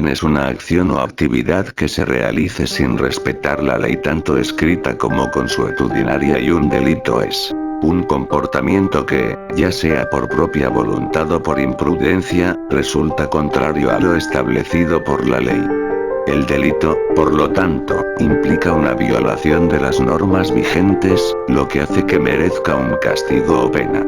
es una acción o actividad que se realice sin respetar la ley tanto escrita como consuetudinaria, y un delito es un comportamiento que, ya sea por propia voluntad o por imprudencia, resulta contrario a lo establecido por la ley. El delito, por lo tanto, implica una violación de las normas vigentes, lo que hace que merezca un castigo o pena.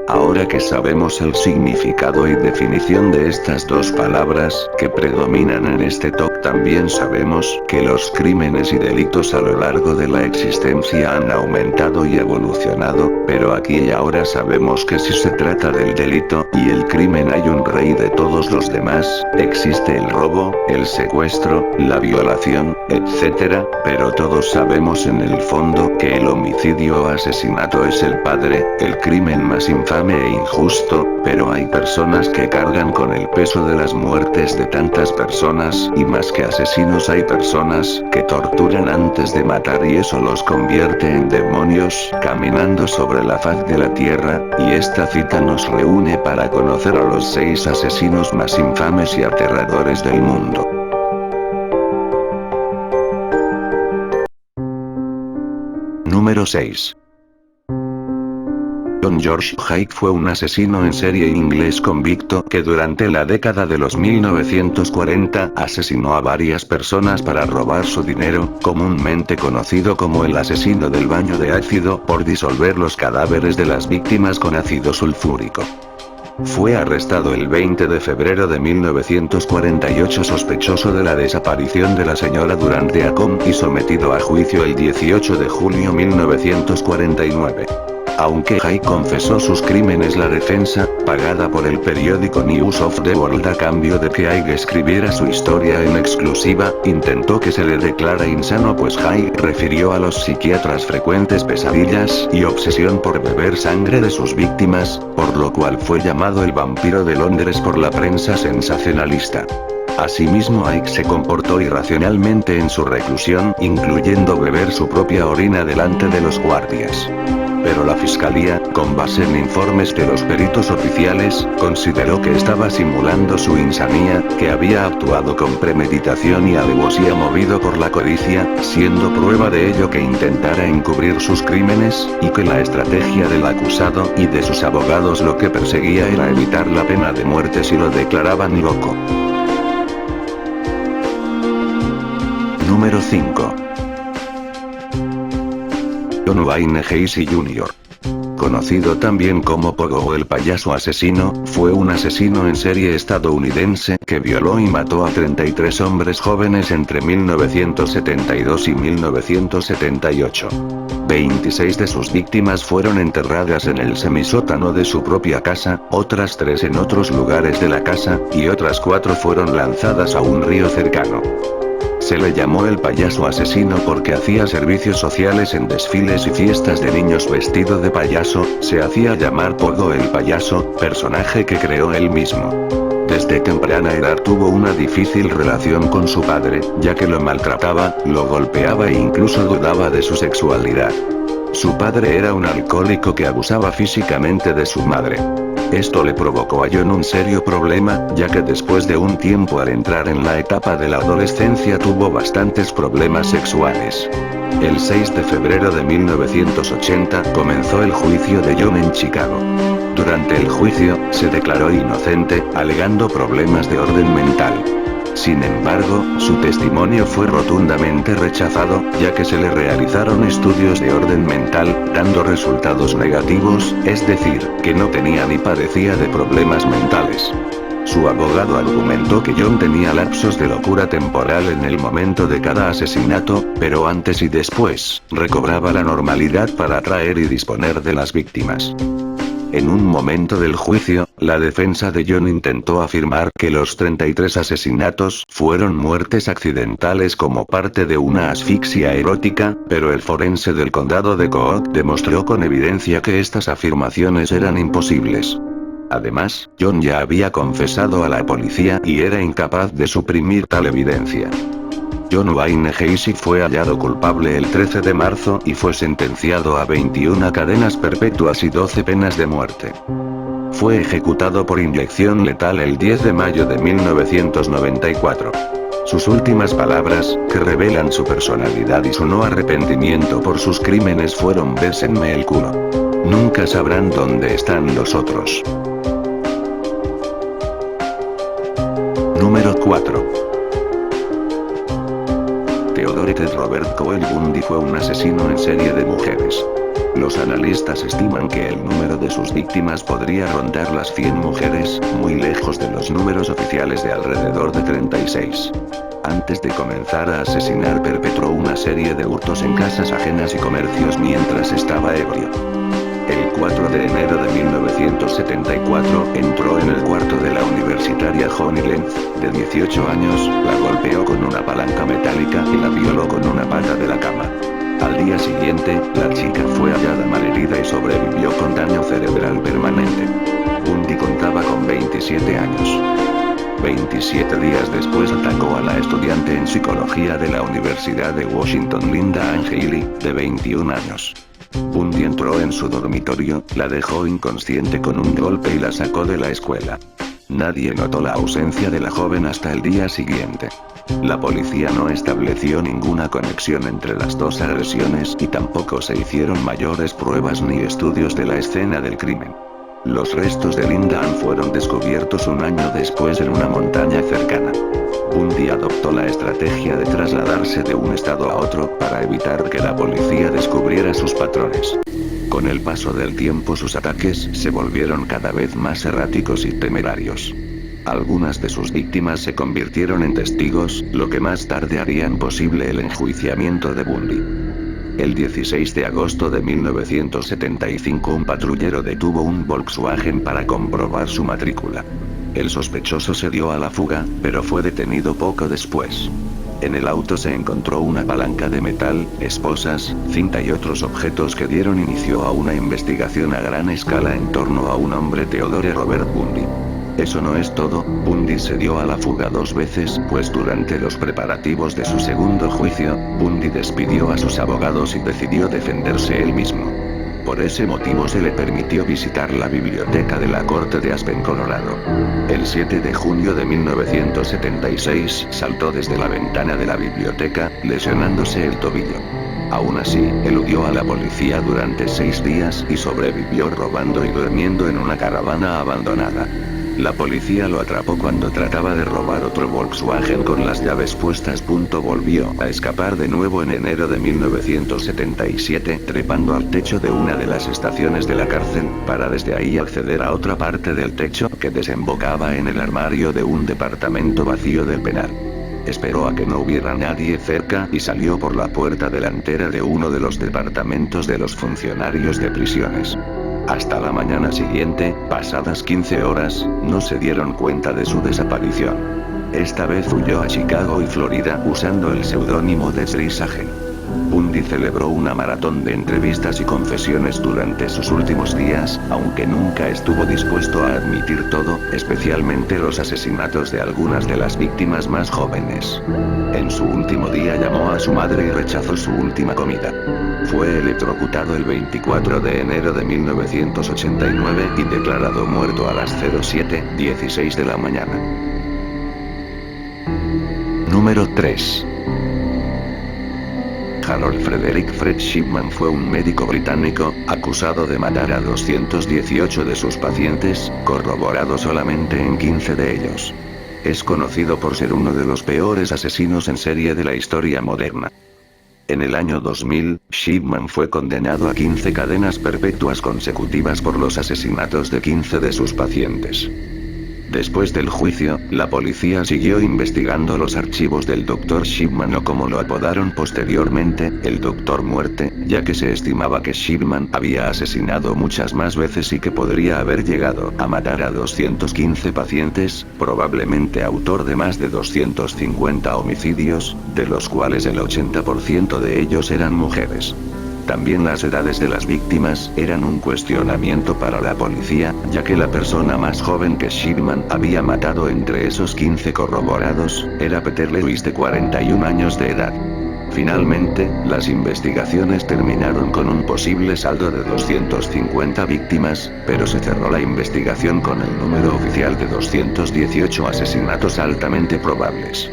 Ahora que sabemos el significado y definición de estas dos palabras que predominan en este top, también sabemos que los crímenes y delitos a lo largo de la existencia han aumentado y evolucionado, pero aquí y ahora sabemos que si se trata del delito y el crimen hay un rey de todos los demás, existe el robo, el secuestro, la violación, etc., pero todos sabemos en el fondo que el homicidio o asesinato es el padre, el crimen más infame e injusto, pero hay personas que cargan con el peso de las muertes de tantas personas, y más que asesinos hay personas que torturan antes de matar, y eso los convierte en demonios caminando sobre la faz de la tierra, y esta cita nos reúne para conocer a los 6 asesinos más infames y aterradores del mundo. Número 6. John George Haigh fue un asesino en serie inglés convicto que durante la década de los 1940 asesinó a varias personas para robar su dinero, comúnmente conocido como el asesino del baño de ácido, por disolver los cadáveres de las víctimas con ácido sulfúrico. Fue arrestado el 20 de febrero de 1948 sospechoso de la desaparición de la señora Durante Acom y sometido a juicio el 18 de julio 1949. Aunque Haigh confesó sus crímenes, la defensa, pagada por el periódico News of the World a cambio de que Haigh escribiera su historia en exclusiva, intentó que se le declara insano, pues Haigh refirió a los psiquiatras frecuentes pesadillas y obsesión por beber sangre de sus víctimas, por lo cual fue llamado el vampiro de Londres por la prensa sensacionalista. Asimismo, Haigh se comportó irracionalmente en su reclusión, incluyendo beber su propia orina delante de los guardias. Pero la fiscalía, con base en informes de los peritos oficiales, consideró que estaba simulando su insanía, que había actuado con premeditación y alevosía movido por la codicia, siendo prueba de ello que intentara encubrir sus crímenes, y que la estrategia del acusado y de sus abogados lo que perseguía era evitar la pena de muerte si lo declaraban loco. Número 5. John Wayne Gacy Jr., conocido también como Pogo o el payaso asesino, fue un asesino en serie estadounidense que violó y mató a 33 hombres jóvenes entre 1972 y 1978. 26 de sus víctimas fueron enterradas en el semisótano de su propia casa, otras 3 en otros lugares de la casa, y otras 4 fueron lanzadas a un río cercano. Se le llamó el payaso asesino porque hacía servicios sociales en desfiles y fiestas de niños vestido de payaso. Se hacía llamar Pogo el payaso, personaje que creó él mismo. Desde temprana edad tuvo una difícil relación con su padre, ya que lo maltrataba, lo golpeaba e incluso dudaba de su sexualidad. Su padre era un alcohólico que abusaba físicamente de su madre. Esto le provocó a John un serio problema, ya que después de un tiempo al entrar en la etapa de la adolescencia tuvo bastantes problemas sexuales. El 6 de febrero de 1980 comenzó el juicio de John en Chicago. Durante el juicio, se declaró inocente, alegando problemas de orden mental. Sin embargo, su testimonio fue rotundamente rechazado, ya que se le realizaron estudios de orden mental, dando resultados negativos, es decir, que no tenía ni padecía de problemas mentales. Su abogado argumentó que John tenía lapsos de locura temporal en el momento de cada asesinato, pero antes y después, recobraba la normalidad para atraer y disponer de las víctimas. En un momento del juicio, la defensa de John intentó afirmar que los 33 asesinatos fueron muertes accidentales como parte de una asfixia erótica, pero el forense del condado de Cook demostró con evidencia que estas afirmaciones eran imposibles. Además, John ya había confesado a la policía y era incapaz de suprimir tal evidencia. John Wayne Gacy fue hallado culpable el 13 de marzo y fue sentenciado a 21 cadenas perpetuas y 12 penas de muerte. fue ejecutado por inyección letal el 10 de mayo de 1994. Sus últimas palabras, que revelan su personalidad y su no arrepentimiento por sus crímenes fueron: bésenme el culo. Nunca sabrán dónde están los otros. Número 4. Theodore Ted Robert Cohen Bundy fue un asesino en serie de mujeres. Los analistas estiman que el número de sus víctimas podría rondar las 100 mujeres, muy lejos de los números oficiales de alrededor de 36. Antes de comenzar a asesinar perpetró una serie de hurtos en casas ajenas y comercios mientras estaba ebrio. El 4 de enero de 1974 entró en el cuarto de la universitaria Honey Lenz, de 18 años, la golpeó con una palanca metálica y la violó con una pata de la cama. Al día siguiente, la chica fue hallada malherida y sobrevivió con daño cerebral permanente. Bundy contaba con 27 años. 27 días después atacó a la estudiante en psicología de la Universidad de Washington Linda Ann Healy, de 21 años. Bundy entró en su dormitorio, la dejó inconsciente con un golpe y la sacó de la escuela. Nadie notó la ausencia de la joven hasta el día siguiente. La policía no estableció ninguna conexión entre las dos agresiones y tampoco se hicieron mayores pruebas ni estudios de la escena del crimen. Los restos de Linda Ann fueron descubiertos un año después en una montaña cercana. Bundy adoptó la estrategia de trasladarse de un estado a otro para evitar que la policía descubriera sus patrones. Con el paso del tiempo sus ataques se volvieron cada vez más erráticos y temerarios. Algunas de sus víctimas se convirtieron en testigos, lo que más tarde harían posible el enjuiciamiento de Bundy. El 16 de agosto de 1975 un patrullero detuvo un Volkswagen para comprobar su matrícula. El sospechoso se dio a la fuga, pero fue detenido poco después. En el auto se encontró una palanca de metal, esposas, cinta y otros objetos que dieron inicio a una investigación a gran escala en torno a un hombre, Theodore Robert Bundy. Eso no es todo, Bundy se dio a la fuga 2 veces, pues durante los preparativos de su segundo juicio, Bundy despidió a sus abogados y decidió defenderse él mismo. Por ese motivo se le permitió visitar la biblioteca de la corte de Aspen, Colorado. El 7 de junio de 1976 saltó desde la ventana de la biblioteca, lesionándose el tobillo. Aún así, eludió a la policía durante 6 días y sobrevivió robando y durmiendo en una caravana abandonada. La policía lo atrapó cuando trataba de robar otro Volkswagen con las llaves puestas. Volvió a escapar de nuevo en enero de 1977, trepando al techo de una de las estaciones de la cárcel, para desde ahí acceder a otra parte del techo que desembocaba en el armario de un departamento vacío del penal. Esperó a que no hubiera nadie cerca y salió por la puerta delantera de uno de los departamentos de los funcionarios de prisiones. Hasta la mañana siguiente, pasadas 15 horas, no se dieron cuenta de su desaparición. Esta vez huyó a Chicago y Florida usando el seudónimo de Theresa G. Bundy celebró una maratón de entrevistas y confesiones durante sus últimos días, aunque nunca estuvo dispuesto a admitir todo, especialmente los asesinatos de algunas de las víctimas más jóvenes. En su último día llamó a su madre y rechazó su última comida. Fue electrocutado el 24 de enero de 1989 y declarado muerto a las 07:16 de la mañana. Número 3. Harold Frederick Fred Shipman fue un médico británico, acusado de matar a 218 de sus pacientes, corroborado solamente en 15 de ellos. Es conocido por ser uno de los peores asesinos en serie de la historia moderna. En el año 2000, Shipman fue condenado a 15 cadenas perpetuas consecutivas por los asesinatos de 15 de sus pacientes. Después del juicio, la policía siguió investigando los archivos del Dr. Shipman, o como lo apodaron posteriormente, el Dr. Muerte, ya que se estimaba que Shipman había asesinado muchas más veces y que podría haber llegado a matar a 215 pacientes, probablemente autor de más de 250 homicidios, de los cuales el 80% de ellos eran mujeres. También las edades de las víctimas eran un cuestionamiento para la policía, ya que la persona más joven que Shipman había matado entre esos 15 corroborados, era Peter Lewis, de 41 años de edad. Finalmente, las investigaciones terminaron con un posible saldo de 250 víctimas, pero se cerró la investigación con el número oficial de 218 asesinatos altamente probables.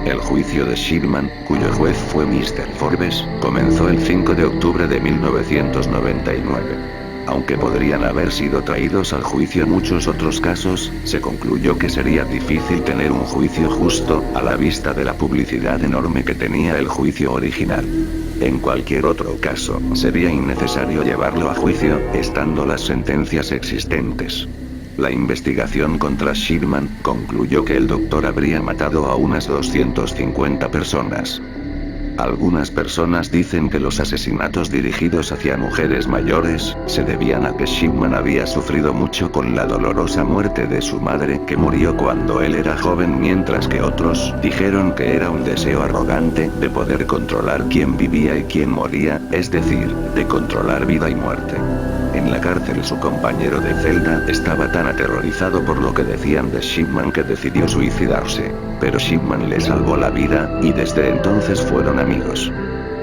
El juicio de Shipman, cuyo juez fue Mr. Forbes, comenzó el 5 de octubre de 1999. Aunque podrían haber sido traídos al juicio muchos otros casos, se concluyó que sería difícil tener un juicio justo, a la vista de la publicidad enorme que tenía el juicio original. En cualquier otro caso, sería innecesario llevarlo a juicio, estando las sentencias existentes. La investigación contra Shipman concluyó que el doctor habría matado a unas 250 personas. Algunas personas dicen que los asesinatos dirigidos hacia mujeres mayores se debían a que Shipman había sufrido mucho con la dolorosa muerte de su madre, que murió cuando él era joven, mientras que otros dijeron que era un deseo arrogante de poder controlar quién vivía y quién moría, es decir, de controlar vida y muerte. En la cárcel su compañero de celda estaba tan aterrorizado por lo que decían de Shipman que decidió suicidarse. Pero Shipman le salvó la vida, y desde entonces fueron amigos.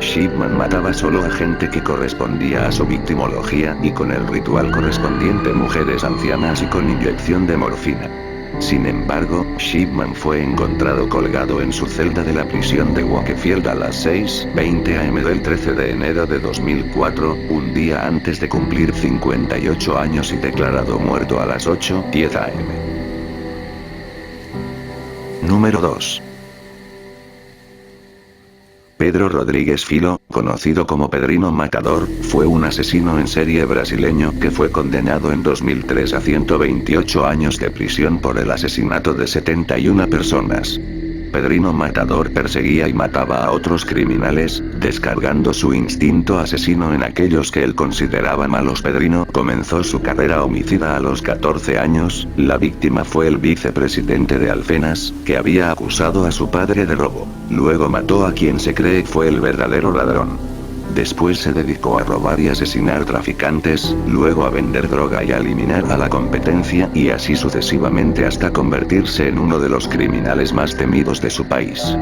Shipman mataba solo a gente que correspondía a su victimología y con el ritual correspondiente mujeres ancianas y con inyección de morfina. Sin embargo, Shipman fue encontrado colgado en su celda de la prisión de Wakefield a las 6:20 am del 13 de enero de 2004, un día antes de cumplir 58 años y declarado muerto a las 8:10 am. Número 2. Pedro Rodrígues Filho, conocido como Pedrinho Matador, fue un asesino en serie brasileño que fue condenado en 2003 a 128 años de prisión por el asesinato de 71 personas. Pedrinho Matador perseguía y mataba a otros criminales, descargando su instinto asesino en aquellos que él consideraba malos. Pedrinho comenzó su carrera homicida a los 14 años, la víctima fue el vicepresidente de Alfenas, que había acusado a su padre de robo. Luego mató a quien se cree fue el verdadero ladrón. Después se dedicó a robar y asesinar traficantes, luego a vender droga y a eliminar a la competencia, y así sucesivamente hasta convertirse en uno de los criminales más temidos de su país.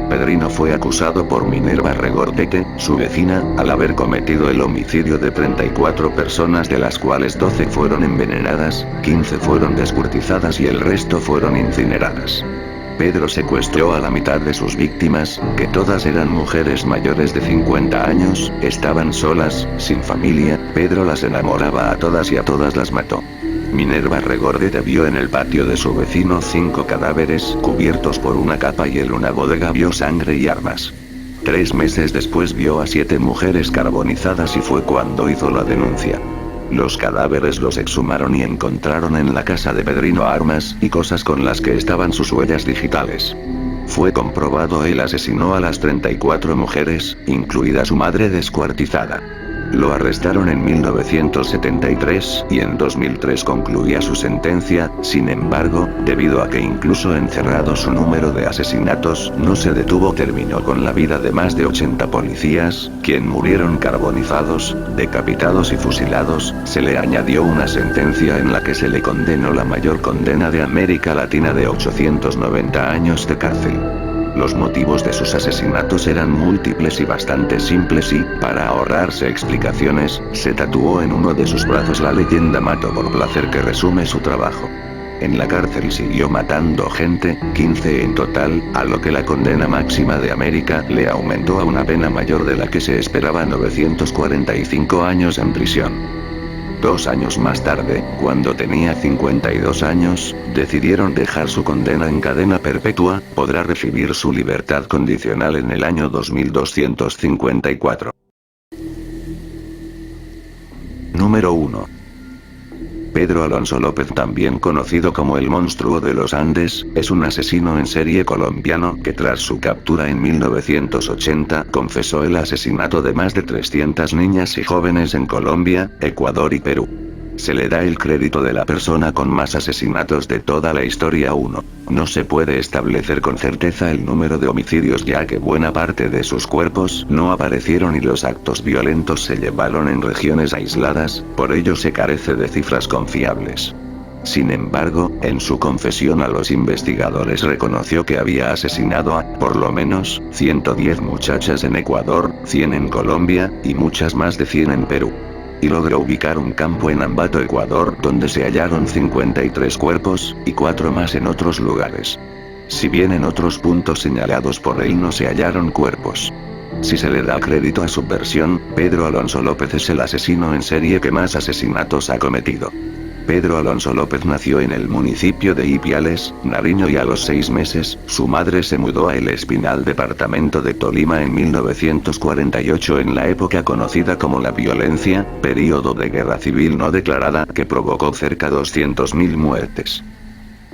Pedrinho fue acusado por Minerva Regordete, su vecina, al haber cometido el homicidio de 34 personas, de las cuales 12 fueron envenenadas, 15 fueron descuartizadas y el resto fueron incineradas. Pedro secuestró a la mitad de sus víctimas, que todas eran mujeres mayores de 50 años, estaban solas, sin familia. Pedro las enamoraba a todas y a todas las mató. Minerva Regordete vio en el patio de su vecino 5 cadáveres cubiertos por una capa y en una bodega vio sangre y armas. 3 meses después vio a 7 mujeres carbonizadas y fue cuando hizo la denuncia. Los cadáveres los exhumaron y encontraron en la casa de Pedrinho armas y cosas con las que estaban sus huellas digitales. Fue comprobado, él asesinó a las 34 mujeres, incluida su madre descuartizada. Lo arrestaron en 1973 y en 2003 concluía su sentencia. Sin embargo, debido a que incluso encerrado su número de asesinatos no se detuvo, terminó con la vida de más de 80 policías, quien murieron carbonizados, decapitados y fusilados. Se le añadió una sentencia en la que se le condenó la mayor condena de América Latina de 890 años de cárcel. Los motivos de sus asesinatos eran múltiples y bastante simples y, para ahorrarse explicaciones, se tatuó en uno de sus brazos la leyenda "Mato por placer", que resume su trabajo. En la cárcel siguió matando gente, 15 en total, a lo que la condena máxima de América le aumentó a una pena mayor de la que se esperaba: 945 años en prisión. 2 años más tarde, cuando tenía 52 años, decidieron dejar su condena en cadena perpetua. Podrá recibir su libertad condicional en el año 2254. Número 1. Pedro Alonso López, también conocido como el Monstruo de los Andes, es un asesino en serie colombiano que tras su captura en 1980 confesó el asesinato de más de 300 niñas y jóvenes en Colombia, Ecuador y Perú. Se le da el crédito de la persona con más asesinatos de toda la historia. 1. No se puede establecer con certeza el número de homicidios, ya que buena parte de sus cuerpos no aparecieron y los actos violentos se llevaron en regiones aisladas, por ello se carece de cifras confiables. Sin embargo, en su confesión a los investigadores reconoció que había asesinado a, por lo menos, 110 muchachas en Ecuador, 100 en Colombia, y muchas más de 100 en Perú. Y logró ubicar un campo en Ambato, Ecuador, donde se hallaron 53 cuerpos, y 4 más en otros lugares. Si bien en otros puntos señalados por él no se hallaron cuerpos. Si se le da crédito a su versión, Pedro Alonso López es el asesino en serie que más asesinatos ha cometido. Pedro Alonso López nació en el municipio de Ipiales, Nariño, y a los 6 meses, su madre se mudó a El Espinal, departamento de Tolima, en 1948, en la época conocida como la violencia, período de guerra civil no declarada, que provocó cerca de 200.000 muertes.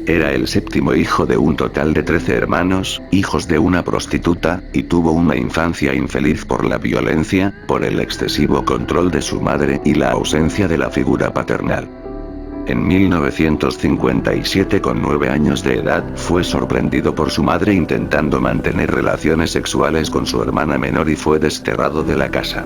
Era el séptimo hijo de un total de 13 hermanos, hijos de una prostituta, y tuvo una infancia infeliz por la violencia, por el excesivo control de su madre y la ausencia de la figura paternal. En 1957, con 9 años de edad, fue sorprendido por su madre intentando mantener relaciones sexuales con su hermana menor y fue desterrado de la casa.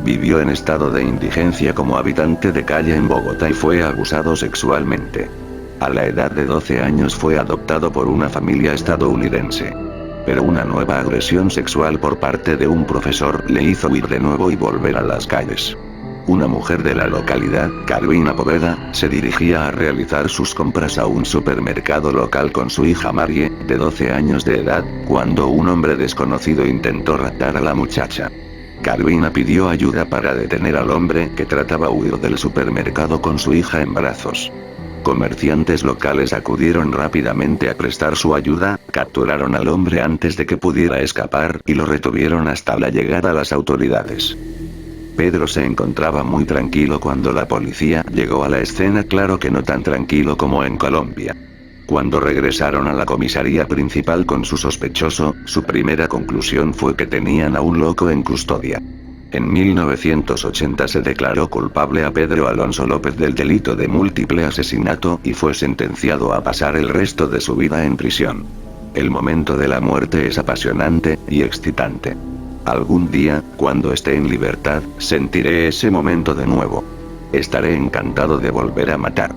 Vivió en estado de indigencia como habitante de calle en Bogotá y fue abusado sexualmente. A la edad de 12 años fue adoptado por una familia estadounidense. Pero una nueva agresión sexual por parte de un profesor le hizo huir de nuevo y volver a las calles. Una mujer de la localidad, Carolina Poveda, se dirigía a realizar sus compras a un supermercado local con su hija Marie, de 12 años de edad, cuando un hombre desconocido intentó raptar a la muchacha. Carolina pidió ayuda para detener al hombre, que trataba de huir del supermercado con su hija en brazos. Comerciantes locales acudieron rápidamente a prestar su ayuda, capturaron al hombre antes de que pudiera escapar y lo retuvieron hasta la llegada a las autoridades. Pedro se encontraba muy tranquilo cuando la policía llegó a la escena, claro que no tan tranquilo como en Colombia. Cuando regresaron a la comisaría principal con su sospechoso, su primera conclusión fue que tenían a un loco en custodia. En 1980 se declaró culpable a Pedro Alonso López del delito de múltiple asesinato y fue sentenciado a pasar el resto de su vida en prisión. El momento de la muerte es apasionante y excitante. Algún día, cuando esté en libertad, sentiré ese momento de nuevo. Estaré encantado de volver a matar.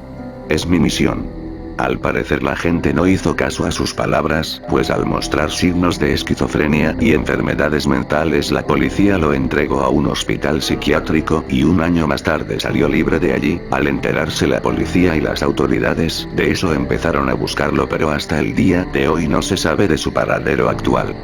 Es mi misión. Al parecer la gente no hizo caso a sus palabras, pues al mostrar signos de esquizofrenia y enfermedades mentales la policía lo entregó a un hospital psiquiátrico y un año más tarde salió libre de allí. Al enterarse la policía y las autoridades de eso empezaron a buscarlo, pero hasta el día de hoy no se sabe de su paradero actual.